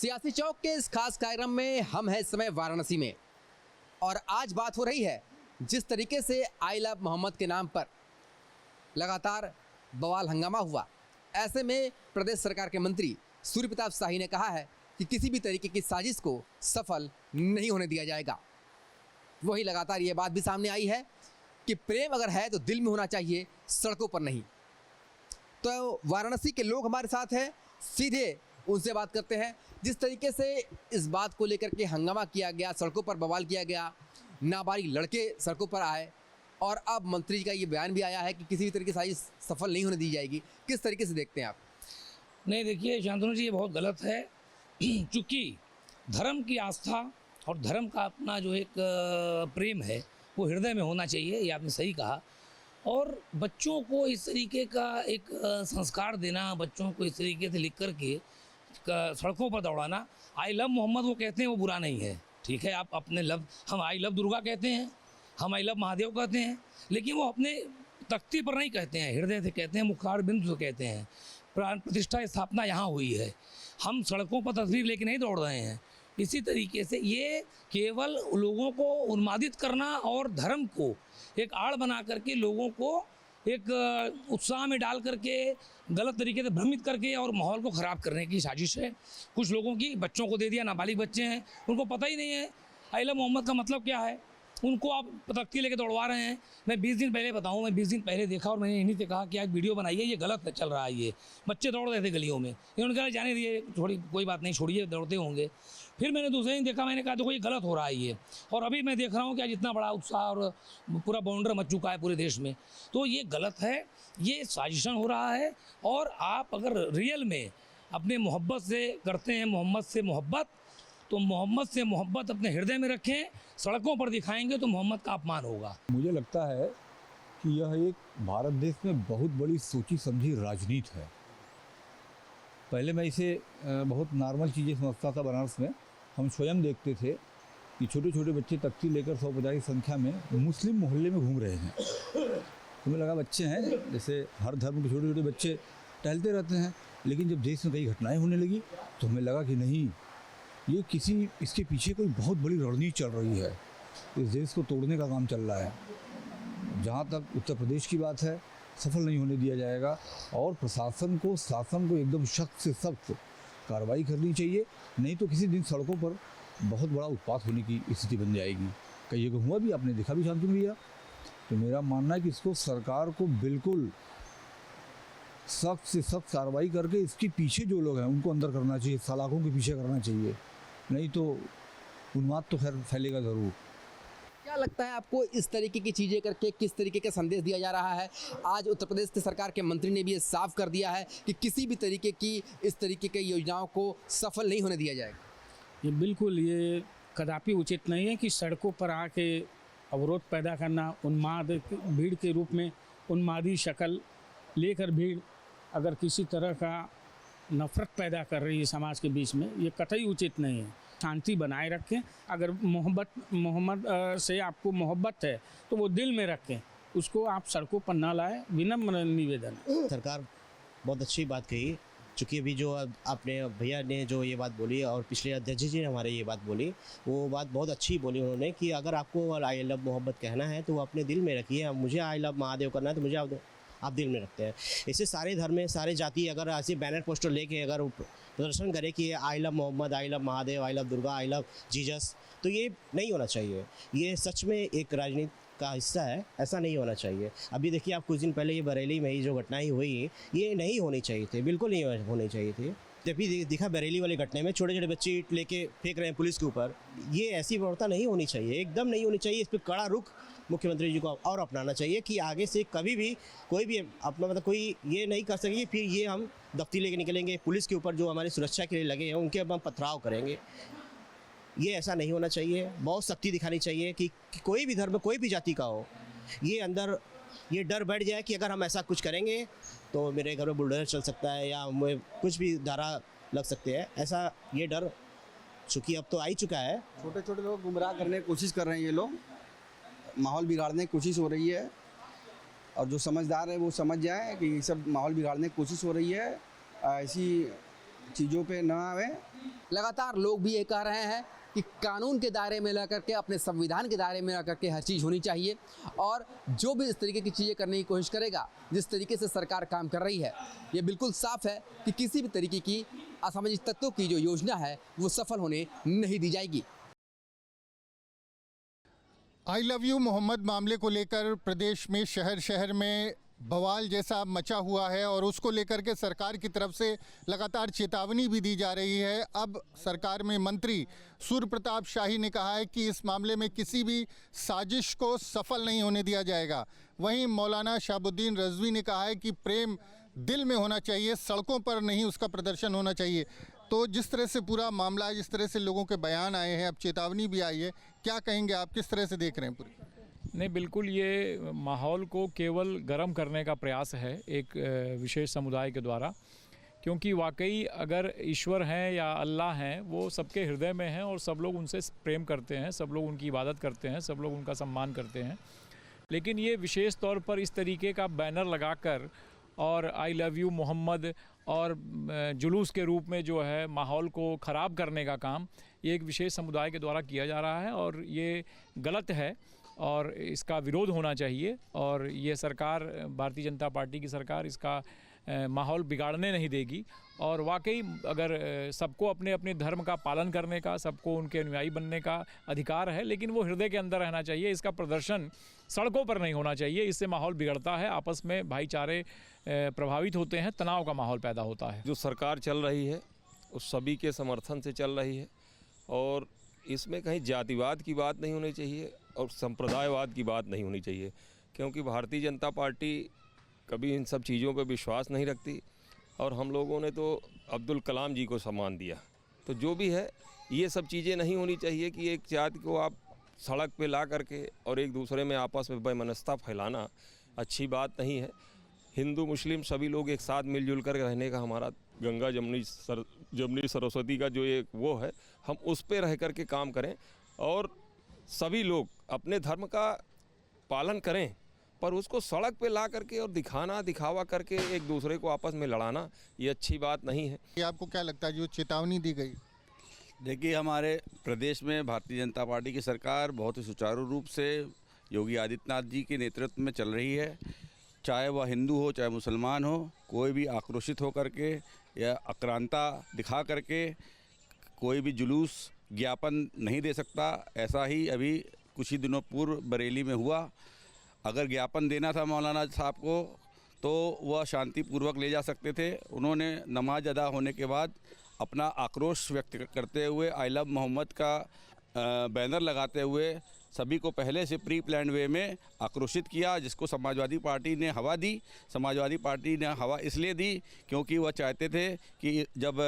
सियासी चौक के इस खास कार्यक्रम में हम हैं इस समय वाराणसी में और आज बात हो रही है जिस तरीके से आई लव मोहम्मद के नाम पर लगातार बवाल हंगामा हुआ। ऐसे में प्रदेश सरकार के मंत्री सूर्य प्रताप शाही ने कहा है कि किसी भी तरीके की साजिश को सफल नहीं होने दिया जाएगा। वही लगातार ये बात भी सामने आई है कि प्रेम अगर है तो दिल में होना चाहिए, सड़कों पर नहीं। तो वाराणसी के लोग हमारे साथ हैं, सीधे उनसे बात करते हैं। जिस तरीके से इस बात को लेकर के हंगामा किया गया, सड़कों पर बवाल किया गया, नाबालिग लड़के सड़कों पर आए और अब मंत्री का ये बयान भी आया है कि किसी भी तरीके से साजिश सफल नहीं होने दी जाएगी। किस तरीके से देखते हैं आप? नहीं, देखिए शांतनु जी, ये बहुत गलत है। चूँकि धर्म की आस्था और धर्म का अपना जो एक प्रेम है वो हृदय में होना चाहिए, ये आपने सही कहा। और बच्चों को इस तरीके का एक संस्कार देना, बच्चों को इस तरीके से लिख कर के सड़कों पर दौड़ाना, आई लव मोहम्मद वो कहते हैं वो बुरा नहीं है, ठीक है। आप अपने लव, हम आई लव दुर्गा कहते हैं, हम आई लव महादेव कहते हैं, लेकिन वो अपने तख्ती पर नहीं कहते हैं, हृदय से कहते हैं, मुखार बिंदु से कहते हैं। प्राण प्रतिष्ठा स्थापना यहाँ हुई है। हम सड़कों पर तस्वीर लेके नहीं दौड़ रहे हैं। इसी तरीके से ये केवल लोगों को उन्मादित करना और धर्म को एक आड़ बना करके लोगों को एक उत्साह में डाल करके गलत तरीके से भ्रमित करके और माहौल को ख़राब करने की साजिश है कुछ लोगों की। बच्चों को दे दिया, नाबालिग बच्चे हैं, उनको पता ही नहीं है आई लव मोहम्मद का मतलब क्या है, उनको आप तख्ती लेके दौड़वा रहे हैं। मैं 20 दिन पहले बताऊं, मैं 20 दिन पहले देखा और मैंने इन्हीं से कहा कि आज वीडियो बनाइए, ये गलत है, चल रहा है, ये बच्चे दौड़ रहे थे गलियों में। इन्होंने कहा जाने दिए, थोड़ी कोई बात नहीं, छोड़िए, दौड़ते होंगे। फिर मैंने दूसरे दिन देखा, मैंने कहा देखो ये गलत हो रहा है ये। और अभी मैं देख रहा हूँ कि आज इतना बड़ा उत्साह और पूरा बाउंडर मच चुका है पूरे देश में। तो ये गलत है, ये साजिशन हो रहा है। और आप अगर रियल में अपने मोहब्बत से करते हैं, मोहम्मद से मोहब्बत, तो मोहम्मद से मोहब्बत अपने हृदय में रखें। सड़कों पर दिखाएंगे तो मोहम्मद का अपमान होगा। मुझे लगता है कि यह एक भारत देश में बहुत बड़ी सोची समझी राजनीति है। पहले मैं इसे बहुत नॉर्मल चीज़ें समझता था। बनारस में हम स्वयं देखते थे कि छोटे छोटे बच्चे तख्ती लेकर 150 की संख्या में मुस्लिम मोहल्ले में घूम रहे हैं। तो मुझे लगा बच्चे हैं, जैसे हर धर्म के छोटे छोटे बच्चे टहलते रहते हैं। लेकिन जब देश में कई घटनाएँ होने लगी तो हमें लगा कि नहीं, ये इसके पीछे कोई बहुत बड़ी रणनीति चल रही है, इस देश को तोड़ने का काम चल रहा है। जहाँ तक उत्तर प्रदेश की बात है, सफल नहीं होने दिया जाएगा और शासन को एकदम सख्त से सख्त कार्रवाई करनी चाहिए। नहीं तो किसी दिन सड़कों पर बहुत बड़ा उत्पात होने की स्थिति बन जाएगी। कई जगह हुआ भी, आपने देखा भी शांतनु भैया। तो मेरा मानना है कि इसको सरकार को बिल्कुल सख्त से सख्त कार्रवाई करके इसके पीछे जो लोग हैं उनको अंदर करना चाहिए, सलाखों के पीछे करना चाहिए। नहीं तो उन्माद तो खैर फैलेगा ज़रूर। क्या लगता है आपको, इस तरीके की चीज़ें करके किस तरीके का संदेश दिया जा रहा है? आज उत्तर प्रदेश की सरकार के मंत्री ने भी ये साफ कर दिया है कि किसी भी तरीके की इस तरीके की योजनाओं को सफल नहीं होने दिया जाएगा। ये बिल्कुल, ये कदापि उचित नहीं है कि सड़कों पर आके अवरोध पैदा करना, उन्माद भीड़ के रूप में उन्मादी शक्ल लेकर भीड़ अगर किसी तरह का नफरत पैदा कर रही है समाज के बीच में, ये कतई उचित नहीं है। शांति बनाए रखें। अगर मोहम्मद से आपको मोहब्बत है तो वो दिल में रखें, उसको आप सड़कों पर ना लाएं, विनम्र निवेदन है। सरकार बहुत अच्छी बात कही। चूँकि अभी जो आपने भैया ने जो ये बात बोली और पिछले अध्यक्ष जी ने हमारे ये बात बोली, वो बात बहुत अच्छी बोली उन्होंने कि अगर आपको आई लव मोहब्बत कहना है तो वो अपने दिल में रखिए। मुझे आई लव महादेव करना है तो मुझे आप दिल में रखते हैं। इससे सारे धर्म में, सारे जाति अगर ऐसे बैनर पोस्टर लेके अगर प्रदर्शन करे कि I love Mohammad, I love Mahadev, I love Durga, I love Jesus, तो ये नहीं होना चाहिए। ये सच में एक राजनीति का हिस्सा है, ऐसा नहीं होना चाहिए। अभी देखिए, आप कुछ दिन पहले ये बरेली में ही जो घटनाएं हुई, ये नहीं होनी चाहिए थी, बिल्कुल नहीं होनी चाहिए थी। तभी दिखा बरेली वाली घटना में छोटे छोटे बच्चे ईंट लेके फेंक रहे हैं पुलिस के ऊपर। ये ऐसी प्रवृत्ति नहीं होनी चाहिए, एकदम नहीं होनी चाहिए। इस पर कड़ा रुख मुख्यमंत्री जी को और अपनाना चाहिए कि आगे से कभी भी कोई भी अपना मतलब कोई ये नहीं कर सकेगी फिर ये हम दफ्ती लेके निकलेंगे, पुलिस के ऊपर जो हमारी सुरक्षा के लिए लगे हैं उनके अब हम पथराव करेंगे। ये ऐसा नहीं होना चाहिए। बहुत सख्ती दिखानी चाहिए कि कोई भी धर्म, कोई भी जाति का हो, ये अंदर ये डर बैठ जाए कि अगर हम ऐसा कुछ करेंगे तो मेरे घर में बुलडोजर चल सकता है या मुझे कुछ भी धारा लग सकते हैं। ऐसा ये डर चूँकि अब तो आ ही चुका है। छोटे छोटे लोग गुमराह करने की कोशिश कर रहे हैं, ये लोग माहौल बिगाड़ने की कोशिश हो रही है। और जो समझदार है वो समझ जाए कि ये सब माहौल बिगाड़ने की कोशिश हो रही है। ऐसी चीज़ों पे ना आवे लगातार लोग भी ये कह रहे हैं कि कानून के दायरे में रह करके, अपने संविधान के दायरे में रह करके हर चीज़ होनी चाहिए। और जो भी इस तरीके की चीज़ें करने की कोशिश करेगा, जिस तरीके से सरकार काम कर रही है, ये बिल्कुल साफ है कि किसी भी तरीके की असामाजिक तत्वों की जो योजना है वो सफल होने नहीं दी जाएगी। आई लव यू मोहम्मद मामले को लेकर प्रदेश में शहर शहर में बवाल जैसा मचा हुआ है और उसको लेकर के सरकार की तरफ से लगातार चेतावनी भी दी जा रही है। अब सरकार में मंत्री सूर्य प्रताप शाही ने कहा है कि इस मामले में किसी भी साजिश को सफल नहीं होने दिया जाएगा। वहीं मौलाना शहाबुद्दीन रज़वी ने कहा है कि प्रेम दिल में होना चाहिए, सड़कों पर नहीं उसका प्रदर्शन होना चाहिए। तो जिस तरह से पूरा मामला है, जिस तरह से लोगों के बयान आए हैं, अब चेतावनी भी आई है, क्या कहेंगे आप, किस तरह से देख रहे हैं पूरी? नहीं, बिल्कुल ये माहौल को केवल गर्म करने का प्रयास है एक विशेष समुदाय के द्वारा, क्योंकि वाकई अगर ईश्वर हैं या अल्लाह हैं वो सबके हृदय में हैं और सब लोग उनसे प्रेम करते हैं, सब लोग उनकी इबादत करते हैं, सब लोग उनका सम्मान करते हैं। लेकिन ये विशेष तौर पर इस तरीके का बैनर लगाकर और आई लव यू मोहम्मद और जुलूस के रूप में जो है माहौल को ख़राब करने का काम ये एक विशेष समुदाय के द्वारा किया जा रहा है और ये गलत है और इसका विरोध होना चाहिए। और ये सरकार, भारतीय जनता पार्टी की सरकार, इसका माहौल बिगाड़ने नहीं देगी। और वाकई अगर सबको अपने अपने धर्म का पालन करने का, सबको उनके अनुयायी बनने का अधिकार है, लेकिन वो हृदय के अंदर रहना चाहिए। इसका प्रदर्शन सड़कों पर नहीं होना चाहिए, इससे माहौल बिगड़ता है, आपस में भाईचारे प्रभावित होते हैं, तनाव का माहौल पैदा होता है। जो सरकार चल रही है उस सभी के समर्थन से चल रही है और इसमें कहीं जातिवाद की बात नहीं होनी चाहिए और संप्रदायवाद की बात नहीं होनी चाहिए, क्योंकि भारतीय जनता पार्टी कभी इन सब चीज़ों पर विश्वास नहीं रखती और हम लोगों ने तो अब्दुल कलाम जी को सम्मान दिया। तो जो भी है, ये सब चीज़ें नहीं होनी चाहिए कि एक जाति को आप सड़क पे ला करके और एक दूसरे में आपस में बेमनस्ता फैलाना अच्छी बात नहीं है। हिंदू मुस्लिम सभी लोग एक साथ मिलजुल कर रहने का हमारा गंगा जमुनी सरस्वती का जो एक वो है, हम उस पे रह कर के काम करें और सभी लोग अपने धर्म का पालन करें, पर उसको सड़क पे ला करके और दिखावा करके एक दूसरे को आपस में लड़ाना ये अच्छी बात नहीं है। ये आपको क्या लगता है जो चेतावनी दी गई? देखिए, हमारे प्रदेश में भारतीय जनता पार्टी की सरकार बहुत ही सुचारू रूप से योगी आदित्यनाथ जी के नेतृत्व में चल रही है। चाहे वह हिंदू हो चाहे मुसलमान हो, कोई भी आक्रोशित हो करके या आक्रांता दिखा करके कोई भी जुलूस ज्ञापन नहीं दे सकता। ऐसा ही अभी कुछ ही दिनों पूर्व बरेली में हुआ। अगर ज्ञापन देना था मौलाना साहब को तो वह शांतिपूर्वक ले जा सकते थे। उन्होंने नमाज अदा होने के बाद अपना आक्रोश व्यक्त करते हुए आई लव मोहम्मद का बैनर लगाते हुए सभी को पहले से प्री प्लान वे में आक्रोशित किया, जिसको समाजवादी पार्टी ने हवा दी। समाजवादी पार्टी ने हवा इसलिए दी क्योंकि वह चाहते थे कि जब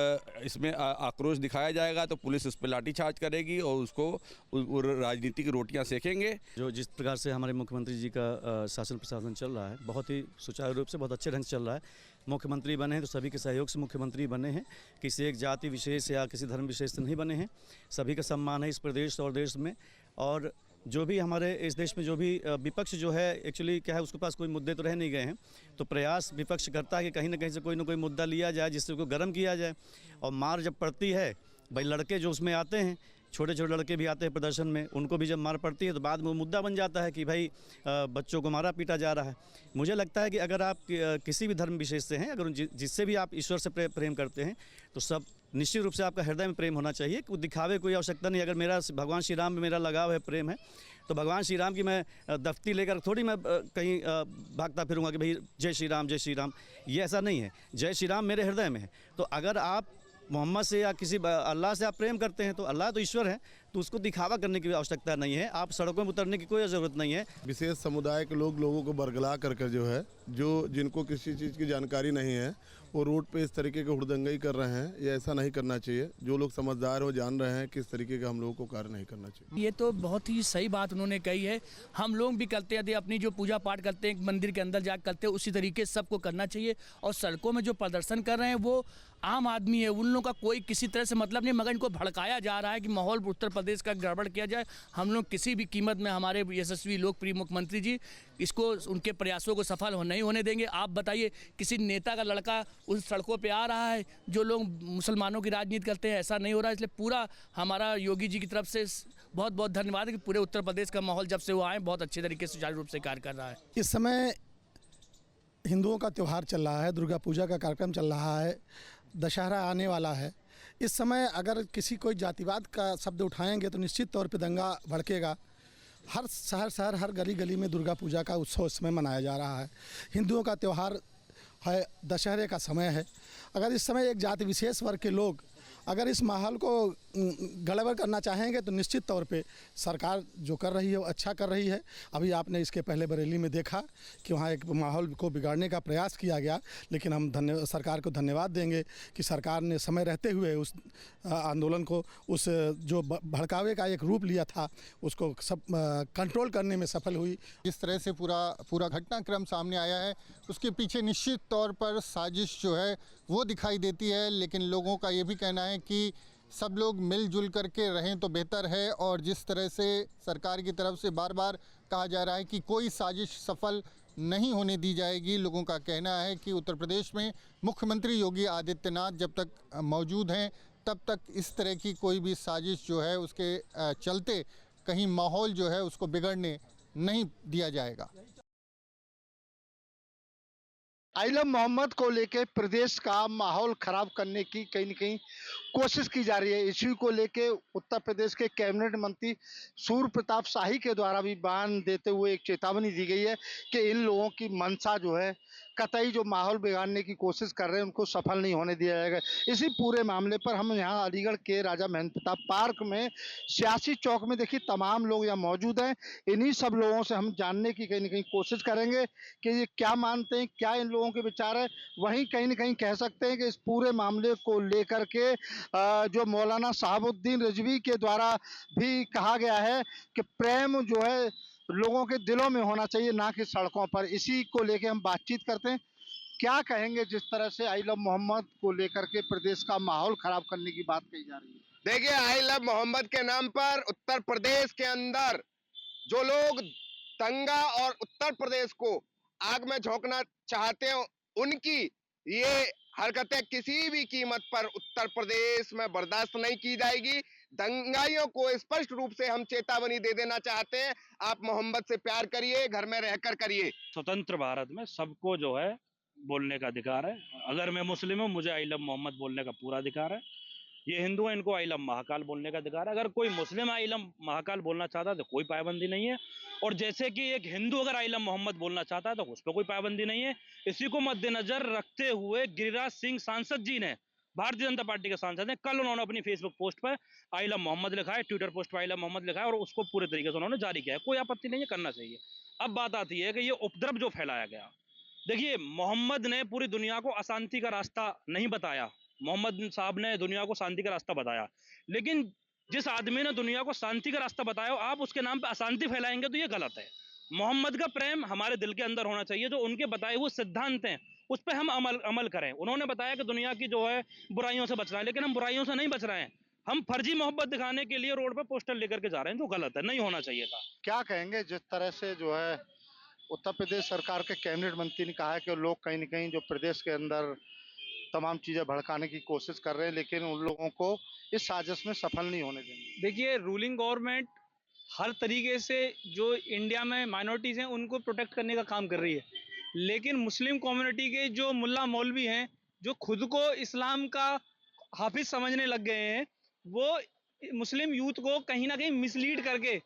इसमें आक्रोश दिखाया जाएगा तो पुलिस उस पर लाठीचार्ज करेगी और उसको राजनीतिक रोटियां सेकेंगे। जो जिस प्रकार से हमारे मुख्यमंत्री जी का शासन प्रशासन चल रहा है, बहुत ही सुचारू रूप से, बहुत अच्छे ढंग से चल रहा है। मुख्यमंत्री बने हैं तो सभी के सहयोग से मुख्यमंत्री बने हैं, किसी एक जाति विशेष या किसी धर्म विशेष से नहीं बने हैं। सभी का सम्मान है इस प्रदेश और देश में। और जो भी हमारे इस देश में जो भी विपक्ष जो है, एक्चुअली क्या है, उसके पास कोई मुद्दे तो रह नहीं गए हैं, तो प्रयास विपक्ष करता है कि कहीं ना कहीं से कोई ना कोई मुद्दा लिया जाए जिससे उसको गर्म किया जाए। और मार जब पड़ती है, भाई लड़के जो उसमें आते हैं, छोटे छोटे लड़के भी आते हैं प्रदर्शन में, उनको भी जब मार पड़ती है तो बाद में वो मुद्दा बन जाता है कि भाई बच्चों को मारा पीटा जा रहा है। मुझे लगता है कि अगर आप किसी भी धर्म विशेष से हैं, अगर जिससे भी आप ईश्वर से प्रेम करते हैं, तो सब निश्चित रूप से आपका हृदय में प्रेम होना चाहिए। कि दिखावे कोई आवश्यकता नहीं। अगर मेरा भगवान श्री राम में मेरा लगाव है, प्रेम है, तो भगवान श्री राम की मैं दफ्ती लेकर थोड़ी मैं कहीं भागता फिरूंगा कि भाई जय श्री राम जय श्री राम। ये ऐसा नहीं है। जय श्री राम मेरे हृदय में है। तो अगर आप मोहम्मद से या किसी अल्लाह से आप प्रेम करते हैं तो अल्लाह तो ईश्वर है, तो उसको दिखावा करने की आवश्यकता नहीं है। आप सड़कों में उतरने की कोई ज़रूरत नहीं है। विशेष समुदाय के लोगों को बरगला कर जो है, जो जिनको किसी चीज़ की जानकारी नहीं है, वो रोड पे इस तरीके के हुड़दंगई कर रहे हैं। ये ऐसा नहीं करना चाहिए। जो लोग समझदार हो जान रहे हैं किस तरीके का हम लोगों को कार्य नहीं करना चाहिए। ये तो बहुत ही सही बात उन्होंने कही है। हम लोग भी करते हैं, अपनी जो पूजा पाठ करते हैं मंदिर के अंदर जा करते हैं, उसी तरीके से सबको करना चाहिए। और सड़कों में जो प्रदर्शन कर रहे हैं वो आम आदमी है, उन लोगों का कोई किसी तरह से मतलब नहीं, मगर इनको भड़काया जा रहा है कि माहौल उत्तर प्रदेश का गड़बड़ किया जाए। हम लोग किसी भी कीमत में हमारे यशस्वी लोकप्रिय मुख्यमंत्री जी इसको उनके प्रयासों को सफल नहीं होने देंगे। आप बताइए, किसी नेता का लड़का उन सड़कों पे आ रहा है जो लोग मुसलमानों की राजनीति करते हैं, ऐसा नहीं हो रहा है। इसलिए पूरा हमारा योगी जी की तरफ से बहुत बहुत धन्यवाद है कि पूरे उत्तर प्रदेश का माहौल जब से वो आए बहुत अच्छे तरीके से सुचारू रूप से कार्य कर रहा है। इस समय हिंदुओं का त्यौहार चल रहा है, दुर्गा पूजा का कार्यक्रम चल रहा है, दशहरा आने वाला है। इस समय अगर किसी कोई जातिवाद का शब्द उठाएंगे तो निश्चित तौर पे दंगा भड़केगा। हर शहर हर गली गली में दुर्गा पूजा का उत्सव इस समय मनाया जा रहा है। हिंदुओं का त्यौहार है, दशहरे का समय है। अगर इस समय एक जाति विशेष वर्ग के लोग अगर इस माहौल को गड़बड़ करना चाहेंगे तो निश्चित तौर पे सरकार जो कर रही है वो अच्छा कर रही है। अभी आपने इसके पहले बरेली में देखा कि वहाँ एक माहौल को बिगाड़ने का प्रयास किया गया, लेकिन हम सरकार को धन्यवाद देंगे कि सरकार ने समय रहते हुए उस आंदोलन को, उस जो भड़कावे का एक रूप लिया था, उसको सब कंट्रोल करने में सफल हुई। जिस तरह से पूरा घटनाक्रम सामने आया है उसके पीछे निश्चित तौर पर साजिश जो है वो दिखाई देती है, लेकिन लोगों का ये भी कहना है कि सब लोग मिलजुल करके रहें तो बेहतर है। और जिस तरह से सरकार की तरफ से बार बार कहा जा रहा है कि कोई साजिश सफल नहीं होने दी जाएगी, लोगों का कहना है कि उत्तर प्रदेश में मुख्यमंत्री योगी आदित्यनाथ जब तक मौजूद हैं तब तक इस तरह की कोई भी साजिश जो है उसके चलते कहीं माहौल जो है उसको बिगड़ने नहीं दिया जाएगा। आइलम मोहम्मद को लेके प्रदेश का माहौल खराब करने की कहीं न कहीं कोशिश की जा रही है। इसी को लेके उत्तर प्रदेश के कैबिनेट मंत्री सूर्य प्रताप शाही के द्वारा भी बयान देते हुए एक चेतावनी दी गई है कि इन लोगों की मंशा जो है कतई जो माहौल बिगाड़ने की कोशिश कर रहे हैं उनको सफल नहीं होने दिया जाएगा। इसी पूरे मामले पर हम यहाँ अलीगढ़ के राजा महेंद्र प्रताप पार्क में सियासी चौक में देखिए तमाम लोग यहाँ मौजूद हैं। इन्हीं सब लोगों से हम जानने की कहीं न कहीं कोशिश करेंगे कि ये क्या मानते हैं, क्या इन लोगों के विचार है। वहीं कहीं न कहीं कह सकते हैं कि इस पूरे मामले को लेकर के जो मौलाना शहाबुद्दीन रिजवी के द्वारा भी कहा गया है कि प्रेम जो है लोगों के दिलों में होना चाहिए, ना कि सड़कों पर। इसी को लेके हम बातचीत करते हैं। क्या कहेंगे जिस तरह से आई लव मोहम्मद को लेकर के प्रदेश का माहौल खराब करने की बात कही जा रही है? देखिए, आई लव मोहम्मद के नाम पर उत्तर प्रदेश के अंदर जो लोग दंगा और उत्तर प्रदेश को आग में झोंकना चाहते हैं उनकी ये हरकतें किसी भी कीमत पर उत्तर प्रदेश में बर्दाश्त नहीं की जाएगी। दंगाइयों को स्पष्ट रूप से हम चेतावनी दे देना चाहते हैं, आप मोहम्मद से प्यार करिए, घर में रहकर करिए। स्वतंत्र भारत में सबको जो है बोलने का अधिकार है। अगर मैं मुस्लिम हूँ, मुझे आई लव मोहम्मद बोलने का पूरा अधिकार है। ये हिंदू है, इनको आई लव महाकाल बोलने का अधिकार है। अगर कोई मुस्लिम आई लव महाकाल बोलना चाहता है तो कोई पाबंदी नहीं है। और जैसे कि एक हिंदू अगर आई लव मोहम्मद बोलना चाहता है तो उस पर कोई पाबंदी नहीं है। इसी को मद्देनजर रखते हुए गिरिराज सिंह सांसद जी ने, भारतीय जनता पार्टी के सांसद हैं, कल उन्होंने अपनी फेसबुक पोस्ट पर आई लव मोहम्मद लिखा है, ट्विटर पोस्ट पर आई लव मोहम्मद लिखा है और उसको पूरे तरीके से उन्होंने जारी किया है। कोई आपत्ति नहीं है, करना चाहिए। अब बात आती है कि ये उपद्रव जो फैलाया गया, देखिए मोहम्मद ने पूरी दुनिया को अशांति का रास्ता नहीं बताया। मोहम्मद साहब ने दुनिया को शांति का रास्ता बताया, लेकिन जिस आदमी ने दुनिया को शांति का रास्ता बताया आप उसके नाम पे अशांति फैलाएंगे तो ये गलत है। मोहम्मद का प्रेम हमारे दिल के अंदर होना चाहिए। जो उनके बताए हुए सिद्धांत हैं उस पर हम अमल करें। उन्होंने बताया कि दुनिया की जो है बुराइयों से बच रहा है, लेकिन हम बुराइयों से नहीं बच रहे हैं। हम फर्जी मोहब्बत दिखाने के लिए रोड पर पोस्टर लेकर के जा रहे हैं, जो गलत है, नहीं होना चाहिए था। क्या कहेंगे जिस तरह से जो है उत्तर प्रदेश सरकार के कैबिनेट मंत्री ने कहा है कि लोग कहीं न कहीं जो प्रदेश के अंदर तमाम चीज़ें भड़काने की कोशिश कर रहे हैं, लेकिन उन लोगों को इस साजिश में सफल नहीं होने देंगे। देखिए, रूलिंग गवर्नमेंट हर तरीके से जो इंडिया में माइनॉरिटीज़ हैं उनको प्रोटेक्ट करने का काम कर रही है, लेकिन मुस्लिम कम्युनिटी के जो मुल्ला मौलवी हैं जो खुद को इस्लाम का हाफिज समझने लग गए हैं, वो मुस्लिम यूथ को कहीं ना कहीं मिसलीड करके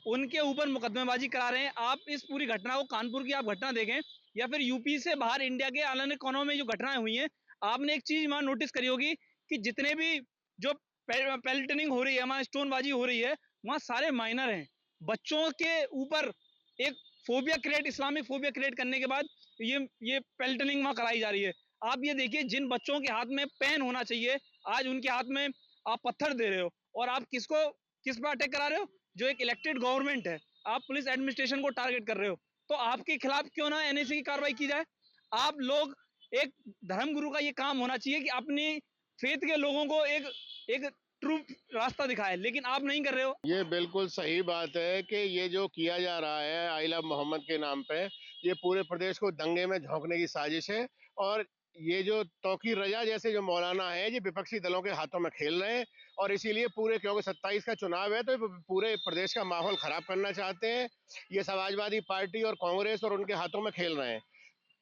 उनके ऊपर मुकदमेबाजी करा रहे हैं। आप इस पूरी घटना को, कानपुर की आप घटना देखें या फिर यूपी से बाहर इंडिया के अलग अलग कोनों में जो घटनाएं हुई हैं, आपने एक चीज़ वहाँ नोटिस करी होगी कि जितने भी जो पेल्टनिंग हो रही है, वहाँ स्टोनबाजी हो रही है, वहाँ सारे माइनर हैं। बच्चों के ऊपर एक phobia create, Islamic phobia create करने के बाद ये पेल्टनिंग वहाँ कराई जा रही है। आप ये देखिए, जिन बच्चों के हाथ में पेन होना चाहिए आज उनके हाथ में आप पत्थर दे रहे हो, और आप किस पर अटैक करा रहे हो? जो एक इलेक्टेड गवर्नमेंट है, आप पुलिस एडमिनिस्ट्रेशन को टारगेट कर रहे हो। तो आपके खिलाफ क्यों ना एनआईसी की कार्रवाई की जाए? आप लोग, एक धर्मगुरु का ये काम होना चाहिए कि अपनी फेथ के लोगों को एक ट्रू रास्ता दिखाए, लेकिन आप नहीं कर रहे हो। ये बिल्कुल सही बात है कि ये जो किया जा रहा है आई लव मोहम्मद के नाम पे, ये पूरे प्रदेश को दंगे में झोंकने की साजिश है। और ये जो तौकीर रजा जैसे जो मौलाना है, ये विपक्षी दलों के हाथों में खेल रहे हैं और इसीलिए पूरे, क्योंकि 27 का चुनाव है तो पूरे प्रदेश का माहौल खराब करना चाहते हैं। ये समाजवादी पार्टी और कांग्रेस और उनके हाथों में खेल रहे हैं।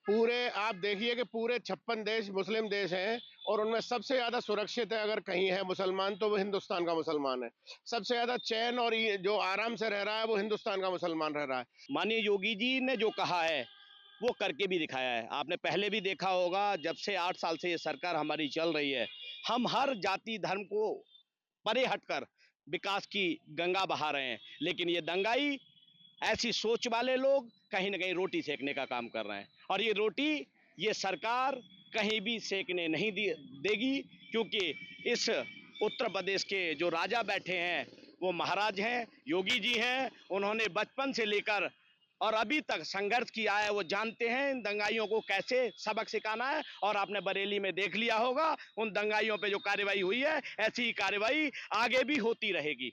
पूरे आप देखिए कि पूरे 56 देश मुस्लिम देश हैं और उनमें सबसे ज्यादा सुरक्षित है अगर कहीं है मुसलमान तो वो हिंदुस्तान का मुसलमान है। सबसे ज्यादा चैन और ये जो आराम से रह रहा है वो हिंदुस्तान का मुसलमान रह रहा है। माननीय योगी जी ने जो कहा है वो करके भी दिखाया है। आपने पहले भी देखा होगा, जब से 8 साल से ये सरकार हमारी चल रही है, हम हर जाति धर्म को परे हटकर विकास की गंगा बहा रहे हैं। लेकिन ये दंगाई ऐसी सोच वाले लोग कहीं ना कहीं रोटी सेकने का काम कर रहे हैं और ये रोटी ये सरकार कहीं भी सेकने नहीं देगी, क्योंकि इस उत्तर प्रदेश के जो राजा बैठे हैं वो महाराज हैं, योगी जी हैं। उन्होंने बचपन से लेकर और अभी तक संघर्ष किया है, वो जानते हैं इन दंगाइयों को कैसे सबक सिखाना है। और आपने बरेली में देख लिया होगा उन दंगाइयों पे जो कार्रवाई हुई है, ऐसी ही कार्रवाई आगे भी होती रहेगी।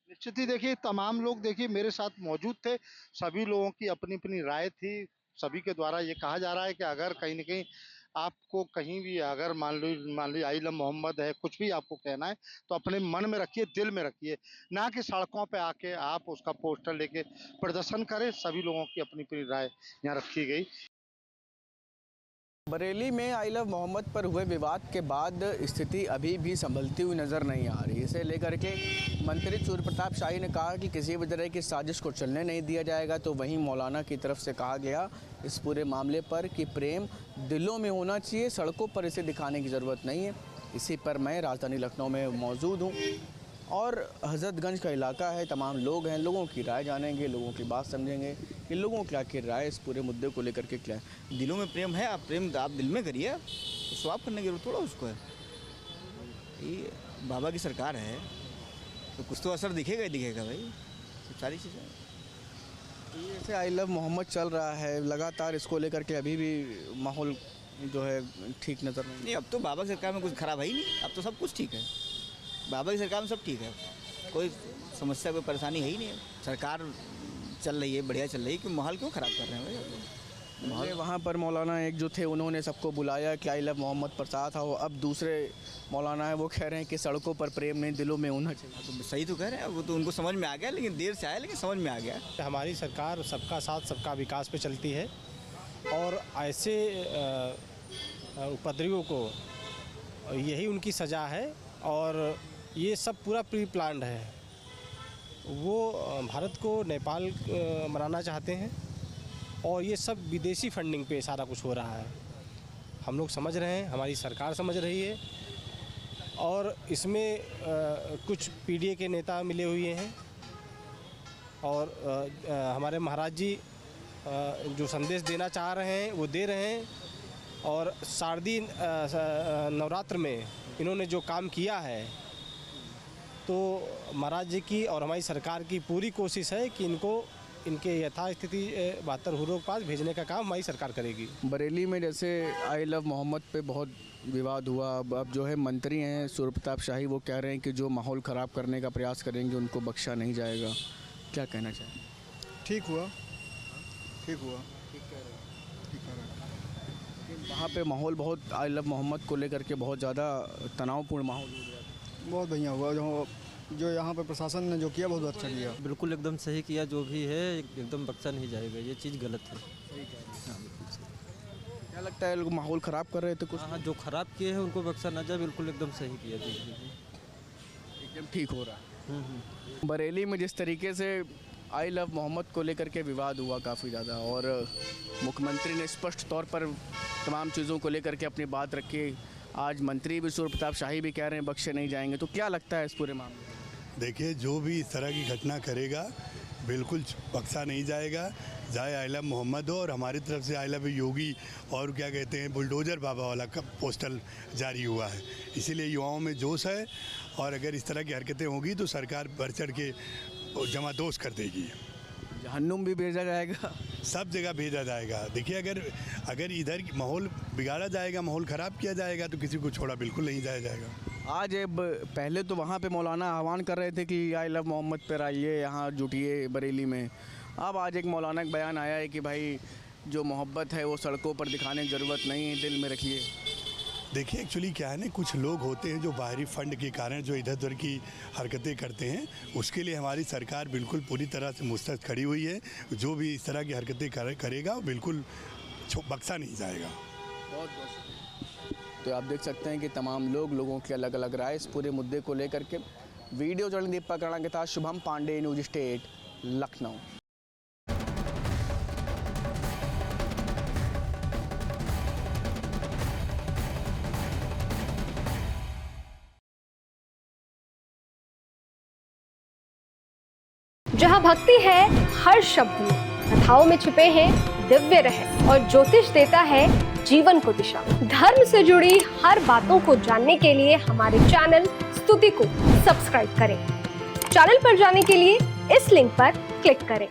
निश्चित ही देखिए, तमाम लोग देखिए मेरे साथ मौजूद थे, सभी लोगों की अपनी अपनी राय थी। सभी के द्वारा ये कहा जा रहा है कि अगर कहीं न कहीं आपको कहीं भी अगर मान लो आई लव मोहम्मद है, कुछ भी आपको कहना है तो अपने मन में रखिए, दिल में रखिए, ना कि सड़कों पे आके आप उसका पोस्टर लेके प्रदर्शन करें। सभी लोगों की अपनी अपनी राय यहाँ रखी गई। बरेली में आई लव मोहम्मद पर हुए विवाद के बाद स्थिति अभी भी संभलती हुई नज़र नहीं आ रही। इसे लेकर के मंत्री सूर्य प्रताप शाही ने कहा कि किसी भी तरह की साजिश को चलने नहीं दिया जाएगा। तो वहीं मौलाना की तरफ से कहा गया इस पूरे मामले पर कि प्रेम दिलों में होना चाहिए, सड़कों पर इसे दिखाने की ज़रूरत नहीं है। इसी पर मैं राजधानी लखनऊ में मौजूद हूँ और हज़रतगंज का इलाका है, तमाम लोग हैं, लोगों की राय जानेंगे, लोगों की बात समझेंगे कि लोगों की आखिर राय इस पूरे मुद्दे को लेकर के क्या है। दिलों में प्रेम है, आप दिल में करिए, तो स्वाप करने की जरूरत थोड़ा उसको है। ये बाबा की सरकार है तो कुछ तो असर दिखेगा ही दिखेगा भाई, सारी चीज़ें। जैसे आई लव मोहम्मद चल रहा है लगातार, इसको लेकर के अभी भी माहौल जो है ठीक नज़र नहीं। अब तो बाबा की सरकार में कुछ खराब है ही नहीं, अब तो सब कुछ ठीक है। बाबा की सरकार में सब ठीक है, कोई समस्या कोई परेशानी है ही नहीं है। सरकार चल रही है, बढ़िया चल रही है, क्यों माहौल क्यों ख़राब कर रहे हैं भाई। माहौल वहाँ पर मौलाना एक जो थे उन्होंने सबको बुलाया कि आई लव मोहम्मद पर साथ आओ। अब दूसरे मौलाना है वो कह रहे हैं कि सड़कों पर प्रेम नहीं दिलों में होना चाहिए। तो सही तो कह रहे हैं, वो तो उनको समझ में आ गया, लेकिन देर से आया, लेकिन समझ में आ गया। हमारी सरकार सबका साथ सबका विकास पे चलती है और ऐसे उपद्रवियों को यही उनकी सज़ा है और ये सब पूरा प्री प्लान्ड है। वो भारत को नेपाल बनाना चाहते हैं और ये सब विदेशी फंडिंग पे सारा कुछ हो रहा है। हम लोग समझ रहे हैं, हमारी सरकार समझ रही है और इसमें कुछ पीडीए के नेता मिले हुए हैं और हमारे महाराज जी जो संदेश देना चाह रहे हैं वो दे रहे हैं। और शारदीय नवरात्र में इन्होंने जो काम किया है तो महाराज जी की और हमारी सरकार की पूरी कोशिश है कि इनको इनके यथास्थिति 72 हुरों के पास भेजने का काम हमारी सरकार करेगी। बरेली में जैसे आई लव मोहम्मद पे बहुत विवाद हुआ, अब जो है मंत्री हैं सूर्य प्रताप शाही वो कह रहे हैं कि जो माहौल ख़राब करने का प्रयास करेंगे उनको बख्शा नहीं जाएगा। क्या कहना चाहिए? ठीक हुआ। वहाँ पे माहौल बहुत आई लव मोहम्मद को लेकर के बहुत ज़्यादा तनावपूर्ण माहौल हो गया। बहुत बढ़िया हुआ, जो यहाँ पे प्रशासन ने जो किया बहुत अच्छा किया। बिल्कुल एकदम सही किया, जो भी है एकदम बख्शा नहीं जाएगा, ये चीज़ गलत है। क्या लगता है लोग माहौल ख़राब कर रहे थे कुछ? हाँ, जो ख़राब किए हैं उनको बख्शा ना जाए, बिल्कुल एकदम सही किया, एकदम ठीक हो रहा है। बरेली में जिस तरीके से आई लव मोहम्मद को लेकर के विवाद हुआ काफ़ी ज़्यादा और मुख्यमंत्री ने स्पष्ट तौर पर तमाम चीज़ों को लेकर के अपनी बात रखी। आज मंत्री भी सूर्य प्रताप शाही भी कह रहे हैं बख्शे नहीं जाएंगे, तो क्या लगता है इस पूरे मामले में? देखिए, जो भी इस तरह की घटना करेगा बिल्कुल बख्शा नहीं जाएगा, चाहे आई लव मोहम्मद हो। और हमारी तरफ से आई लव योगी और क्या कहते हैं बुलडोज़र बाबा वाला का पोस्टर जारी हुआ है। इसीलिए युवाओं में जोश है और अगर इस तरह की हरकतें होंगी तो सरकार बढ़ चढ़ के जमादोश कर देगी। जहन्नुम भी भेजा जाएगा, सब जगह भेजा जाएगा। देखिए, अगर इधर माहौल बिगाड़ा जाएगा, माहौल ख़राब किया जाएगा तो किसी को छोड़ा बिल्कुल नहीं जाया जाएगा। आज पहले तो वहाँ पे मौलाना आह्वान कर रहे थे कि आई लव मोहम्मद पर आइए, यहाँ जुटिए बरेली में। अब आज एक मौलाना का बयान आया है कि भाई जो मोहब्बत है वो सड़कों पर दिखाने की ज़रूरत नहीं है, दिल में रखिए। देखिए एक्चुअली क्या है ना, कुछ लोग होते हैं जो बाहरी फंड के कारण जो इधर उधर की हरकतें करते हैं, उसके लिए हमारी सरकार बिल्कुल पूरी तरह से मुस्तैद खड़ी हुई है। जो भी इस तरह की हरकतें करेगा बिल्कुल बख्शा नहीं जाएगा। बहुत तो आप देख सकते हैं कि तमाम लोगों की अलग अलग राय इस पूरे मुद्दे को लेकर के। वीडियो जर्नलिस्ट दीपक राणा के साथ शुभम पांडे, न्यूज स्टेट, लखनऊ। जहाँ भक्ति है हर शब्द में, कथाओं में छुपे हैं दिव्य रहस्य और ज्योतिष देता है जीवन को दिशा। धर्म से जुड़ी हर बातों को जानने के लिए हमारे चैनल स्तुति को सब्सक्राइब करें। चैनल पर जाने के लिए इस लिंक पर क्लिक करें।